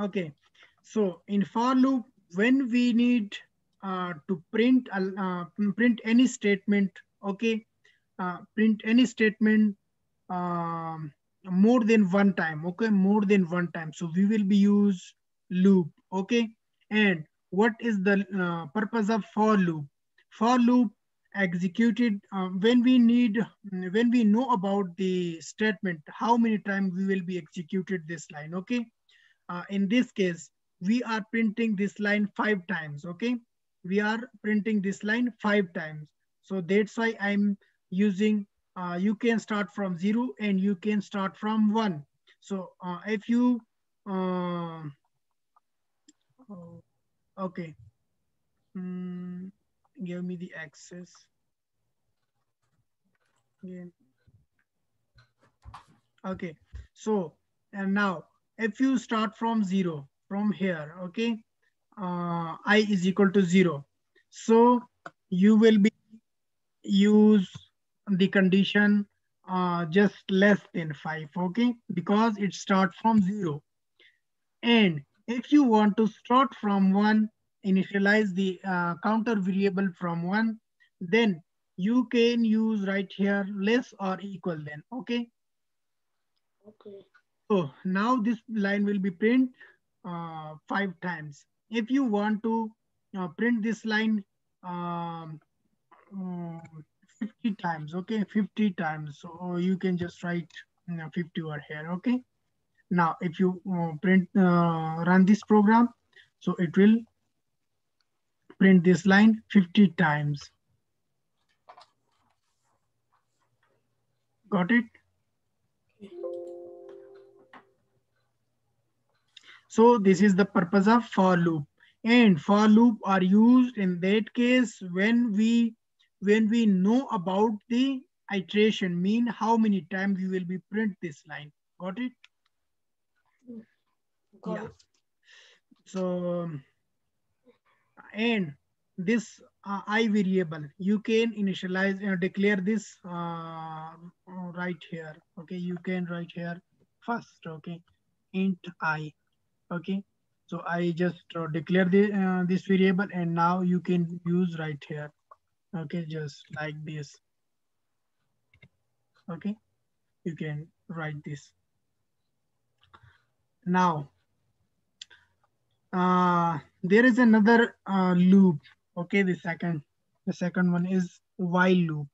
Okay, so in for loop, when we need to print any statement, okay, print any statement um, more than one time, okay, more than one time. So we will be use loop, okay. And what is the purpose of for loop? For loop executed when we need, when we know about the statement, how many times we will be executed this line, okay. In this case, we are printing this line 5 times, okay? We are printing this line 5 times. So that's why I'm using, you can start from 0 and you can start from 1. So if you, uh, oh, okay, mm, give me the access. Yeah. Okay, so and now if you start from 0 from here, okay, I is equal to 0. So you will be use the condition just less than 5, okay, because it starts from 0. And if you want to start from 1, initialize the counter variable from 1, then you can use right here less or equal then, okay. Okay. So now this line will be print 5 times. If you want to print this line um, mm, 50 times, okay, 50 times. So you can just write 50 over here, okay. Now, if you run this program, so it will print this line 50 times. Got it? So this is the purpose of for loop. And for loop are used in that case when we know about the iteration, mean how many times we will be print this line. Got it? Got Yeah. it. So and this I variable, you can initialize and declare this right here. Okay, you can write here first. Okay, int I. Okay, so I just declare the this variable, and now you can use right here. Okay, just like this. Okay, you can write this. Now there is another loop. Okay, the second one is while loop.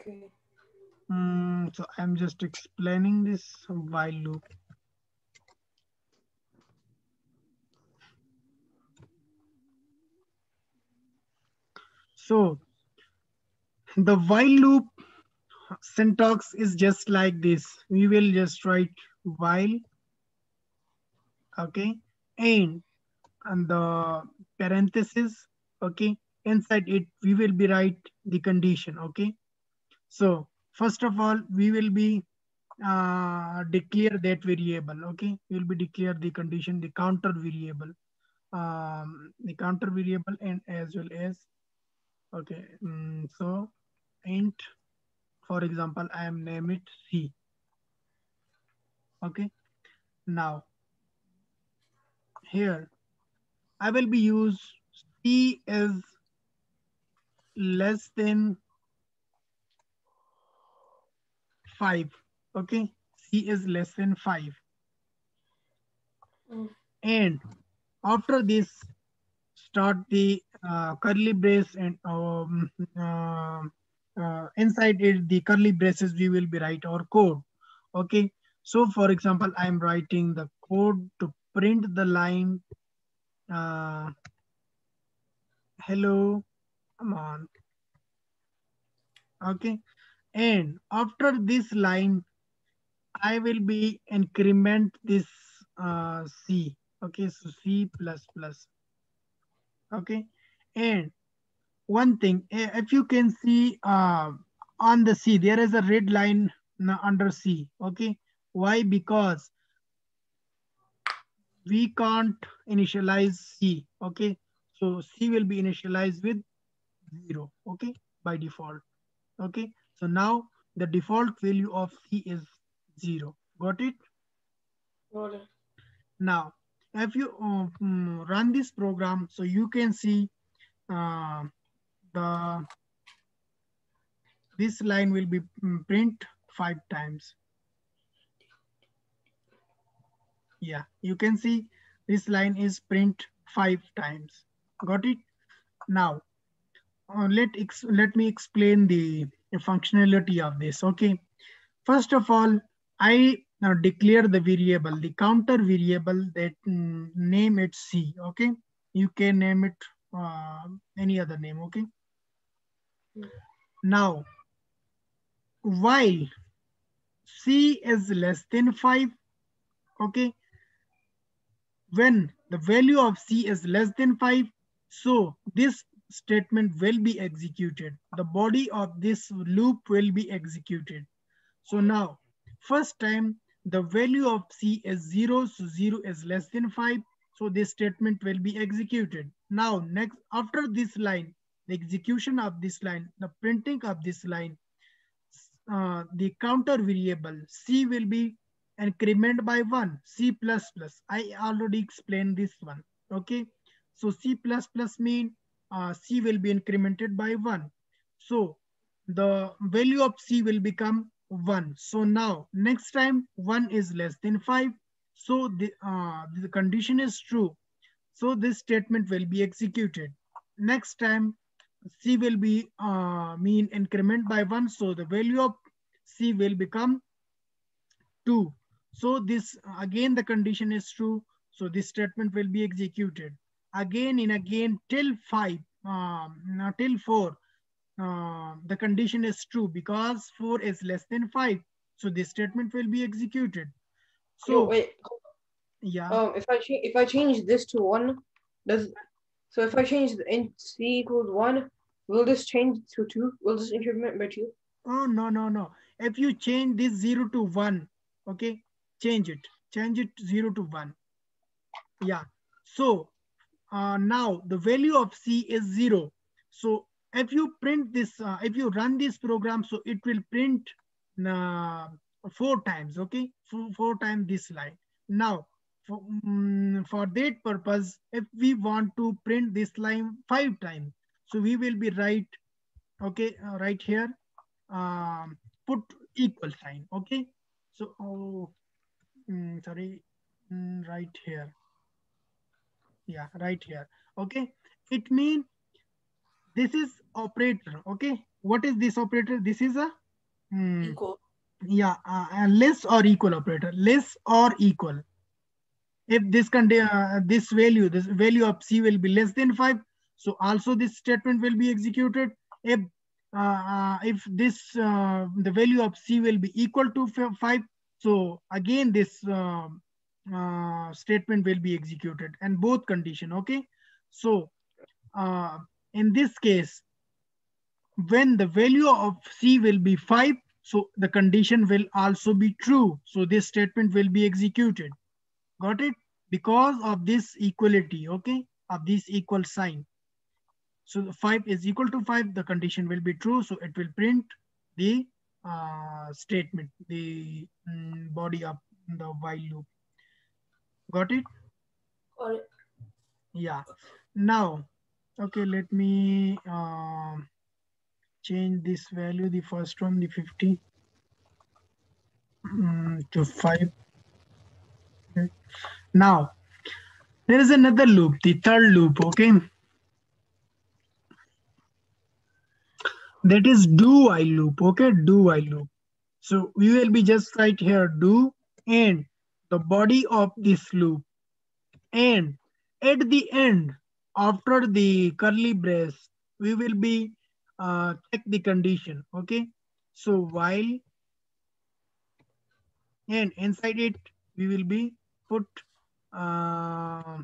Okay. So I'm just explaining this while loop. So the while loop syntax is just like this. We will just write while, okay, and the parenthesis, okay. Inside it, we will be write the condition, okay. So first of all, we will be declare that variable, okay. We will be declare the condition, the counter variable, and as well as, okay, so int, for example, I am name it C. Okay. Now here I will be use C is less than 5. Okay. C is less than 5. Mm. And after this, start the curly brace and inside it, the curly braces, we will be write our code. Okay. So for example, I'm writing the code to print the line, uh, hello, come on. Okay. And after this line, I will be increment this C. Okay. So C plus plus. Okay. And one thing, if you can see on the C, there is a red line under C. Okay. Why? Because we can't initialize C. Okay. So C will be initialized with 0. Okay. By default. Okay. So now the default value of C is 0. Got it? Got it. Now, if you run this program, so you can see uh, the this line will be print 5 times. Yeah, you can see this line is print 5 times. Got it? Now, let me explain the functionality of this. Okay. First of all, I now declare the variable, the counter variable that name it C. Okay. You can name it any other name. Okay. Now, while C is less than 5, okay, when the value of C is less than 5, so this statement will be executed. The body of this loop will be executed. So now, first time the value of C is 0, so 0 is less than 5, so this statement will be executed. Now, next, after this line, the execution of this line, the printing of this line, the counter variable C will be increment by 1, C++. I already explained this one, okay? So C++ mean C will be incremented by 1. So the value of C will become 1. So now next time 1 is less than 5. So the condition is true. So this statement will be executed. Next time C will be mean increment by 1. So the value of C will become 2. So this again the condition is true. So this statement will be executed again and again till 5, till 4. The condition is true because 4 is less than 5. So this statement will be executed. Yo, So wait. yeah. If I change this to 1, does so if I change the int C equals 1, will this change to 2? Will this increment by 2? Oh, no. If you change this 0 to 1, okay, change it. Change it 0 to 1. Yeah. So now the value of C is 0. So if you print this, if you run this program, so it will print uh, 4 times, okay? Four times this line. Now, for that purpose, if we want to print this line 5 times, so we will be okay, right here, put equal sign, okay? So, sorry, right here. Yeah, right here. Okay. It means this is operator. Okay. What is this operator? This is a Equal. yeah, a less or equal operator. Less or equal. If this value of C will be less than 5, so also this statement will be executed. If the value of C will be equal to 5, so again this statement will be executed, and both condition. Okay. So in this case, when the value of C will be 5, so the condition will also be true. So this statement will be executed. Got it? Because of this equality, okay, of this equal sign. So the 5 is equal to 5, the condition will be true. So it will print the statement, the body of the while loop. Got it? Got it. Yeah. Now, okay, let me change this value, the first one, the 50 to 5. Now, there is another loop, the third loop, okay? That is do while loop, okay? Do while loop. So we will be just right here, do, and the body of this loop. And at the end, after the curly brace, we will be check the condition, okay? So while, and inside it, we will be put uh,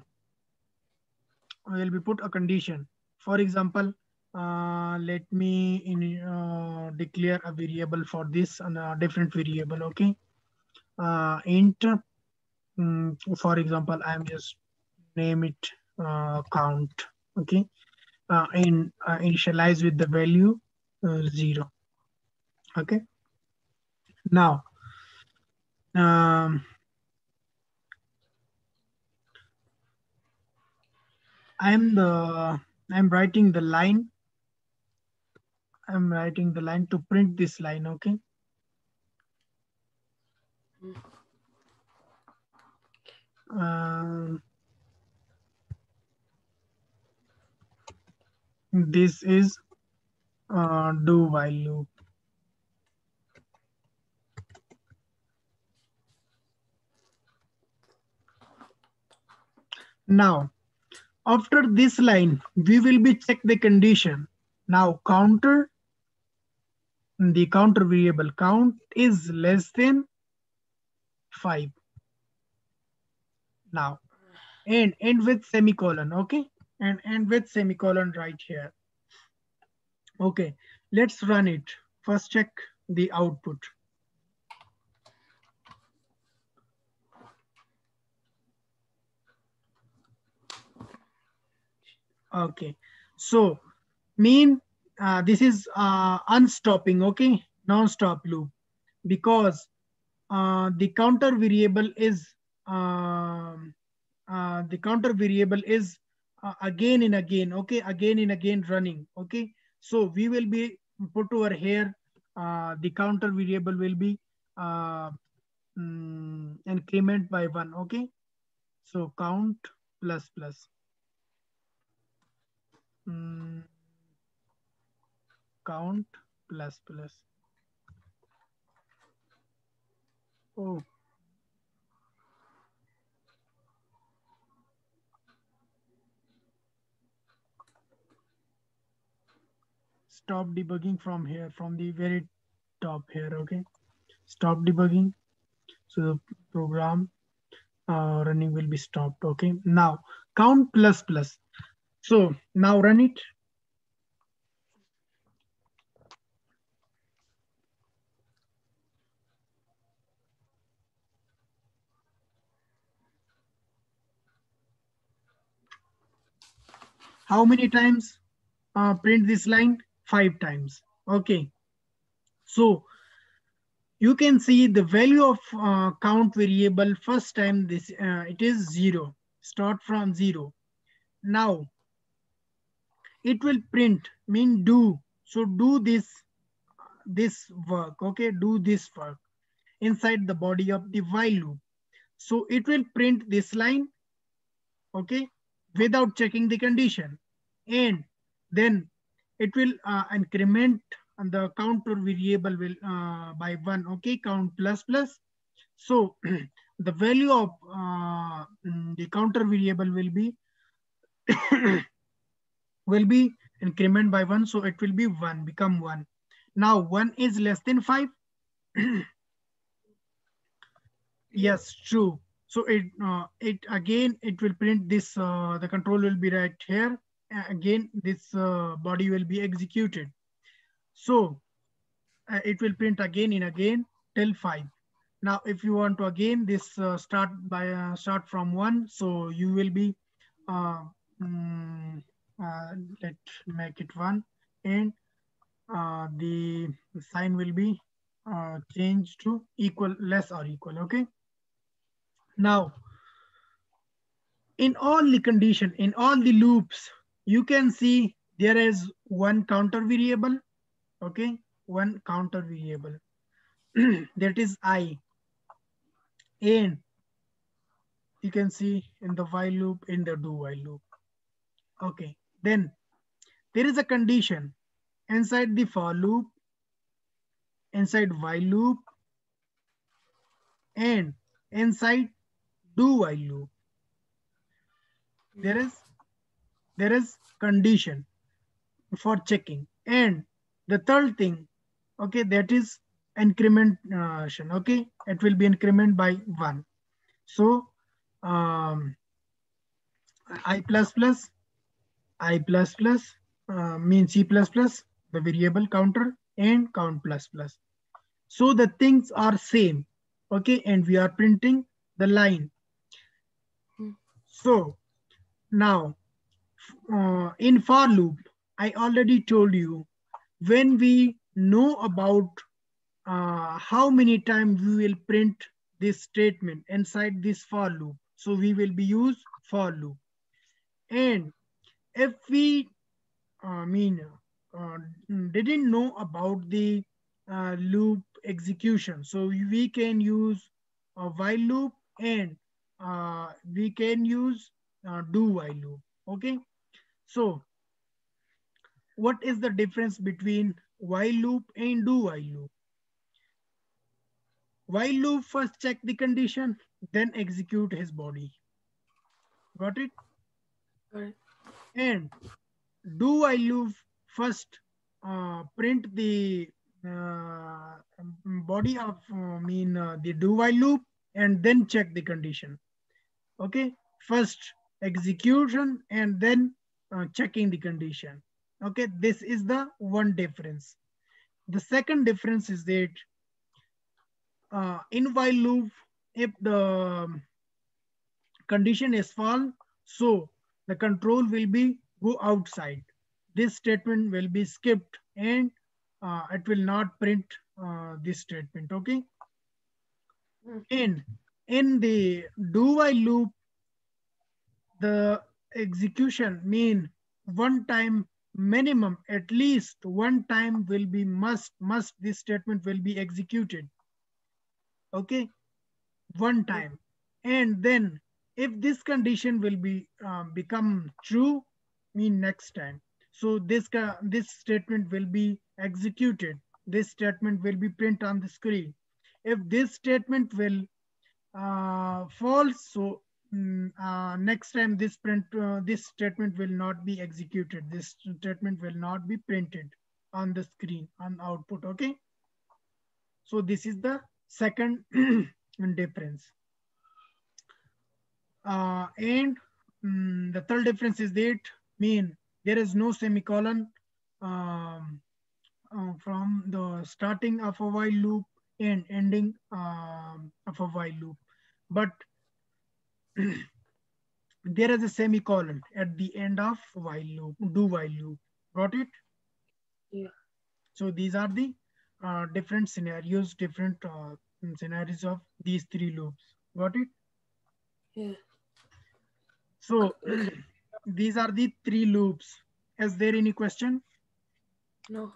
a condition. For example, let me declare a variable for this and a different variable. Okay, int. For example, I'm just name it count. Okay, and initialize with the value 0. Okay, Now, um, I'm writing the line. I'm writing the line to print this line. Okay. Um, this is do while loop. Now, after this line, we will be check the condition. Now, the counter variable count is less than 5. Now, and end with semicolon. Okay, and end with semicolon right here. Okay, let's run it. First, check the output. Okay, so this is unstopping. Okay, non-stop loop, because the counter variable is um, again and again. Okay, again and again running. Okay, so we will be put over here. The counter variable will be uh, increment by 1. Okay, so count plus plus. Mm, count plus plus. Oh, stop debugging from here, from the very top here. Okay, stop debugging. So the program running will be stopped. Okay, now count plus plus. So now run it. How many times print this line? 5 times. Okay, so you can see the value of count variable. First time this it is 0. Start from 0. Now it will print, mean do. So do this work. Okay, do this work inside the body of the while loop. So it will print this line. Okay, without checking the condition, and then it will increment the counter variable will by 1. Okay, count plus plus. So the value of the counter variable will be will be increment by 1, so it will be 1, become 1. Now 1 is less than 5. Yes, true. So it again it will print this. The control will be right here. Again, this body will be executed. So it will print again and again till 5. Now, if you want to again this start from 1, so you will be uh, mm, let's make it 1, and the sign will be changed to equal, less or equal. Okay. Now, in all the condition, in all the loops, you can see there is one counter variable. Okay, one counter variable that is I, and you can see in the while loop, in the do while loop. Okay, then there is a condition inside the for loop, inside while loop, and inside do while loop. There is condition for checking, and the third thing, okay, that is incrementation. Okay, it will be increment by 1. So um, I plus plus, I plus plus means C plus plus, the variable counter, and count plus plus. So the things are same. Okay, and we are printing the line. So now in for loop, I already told you, when we know about how many times we will print this statement inside this for loop. So we will be use for loop. And if we mean uh, didn't know about the loop execution, so we can use a while loop, and we can use do while loop. Okay, so what is the difference between while loop and do while loop? While loop first check the condition, then execute his body. Got it? Alright. And do while loop first print the body of the do while loop, and then check the condition. Okay, first execution and then checking the condition. Okay, this is the one difference. The second difference is that in while loop, if the condition is false, so the control will be go outside. This statement will be skipped, and it will not print this statement. Okay. And in the do while loop, the execution mean one time minimum, at least one time will be must this statement will be executed. Okay, one time. And then if this condition will be become true, mean next time, so this statement will be executed, this statement will be print on the screen. If this statement will false, so next time this statement will not be executed, this statement will not be printed on the screen on output. Okay, so this is the second difference. And the third difference is that mean there is no semicolon um, from the starting of a while loop and ending of a while loop, but there is a semicolon at the end of while loop, do while loop. Got it? Yeah. So these are the different scenarios, different scenarios of these three loops. Got it? Yeah. So Okay. these are the three loops. Is there any question? No.